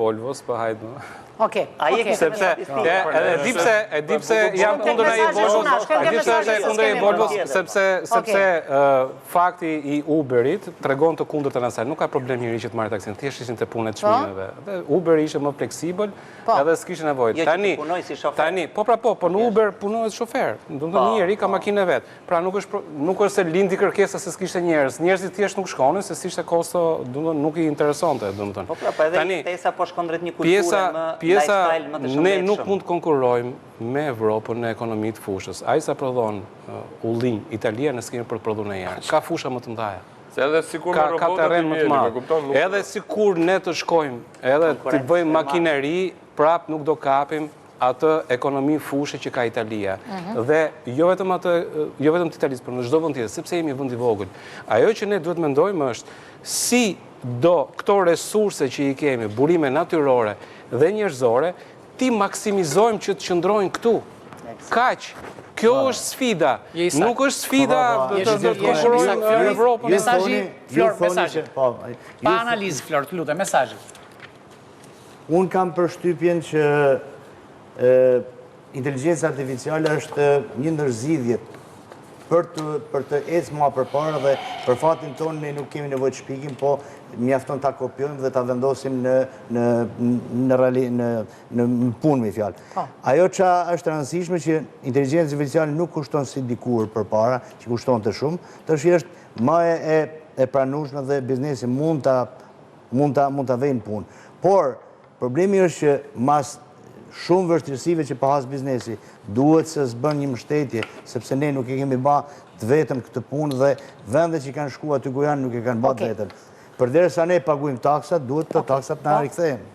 Volvos, pa hajtë më. Okej. E di pse jam kundër ai Volvos, sepse fakti i Uberit tregon të kundërtën asaj. Nuk ka problem njëri që të marrë taksin, thjesht ishin te punë të çmimeve. Dhe Uber ishte më fleksibël, edhe s'kishte nevojë. Tani, po në Uber punohet shofer. Domethënë njëri ka makinë vet. Pra nuk është se lindi kërkesa se s'kishte njerëz. Njerëzit thjesht nuk shkonin se ishte kosto, domethënë nuk i interesonte, domethënë. Po pra, edhe tesa po shkon drejt një kulture më lifestyle më të shëndetshëm. Ne nuk mund të konkurrojmë me Evropën në ekonomi të fushës. Ai sa prodhon ullinj Italia ne s'kemi për të prodhuar ne jashtë. Ka fusha më të mëdha. Se edhe sikur me robotat e mirë, me kupton. Edhe sikur ne të shkojmë, edhe të bëjmë makineri, prap nuk do kapim atë ekonomi fushë që ka Italia. Dhe jo vetëm të Italisë, por në çdo vend tjetër, sepse jemi vend i vogël. Ajo që ne duhet mendojmë është si do këto resurse që i kemi, burime natyrore dhe njerëzore, ti maksimizojmë që të qëndrojnë këtu. Kaq. Kjo është sfida. Nuk është sfida të konkurrojmë në Evropën. Mesazhi, Flor, mesazhi. Pa analizë, Flor, të lutem, mesazhi. Unë kam përshtypjen që inteligjenca artificiale është një ndër zgjidhjet për të ecë më përpara dhe për fatin tonë ne nuk kemi nevojë të shpikim, po mjafton ta kopjojmë dhe ta vendosim në punë me fjalë. Ajo që është rëndësishme që inteligjenca artificiale nuk kushton si dikur përpara, që kushton të shumë, tash është më e pranueshme dhe biznesi mund ta vënë punë. Por problemi është që mas shumë vështirësive që pas biznesi, duhet se s'bën një mbështetje, sepse ne nuk e kemi ba të vetëm këtë punë dhe vendet që kanë shkuar aty ku janë nuk e kanë ba të vetëm. Përderisa ne paguajmë taksat, duhet të taksat na rikthehen.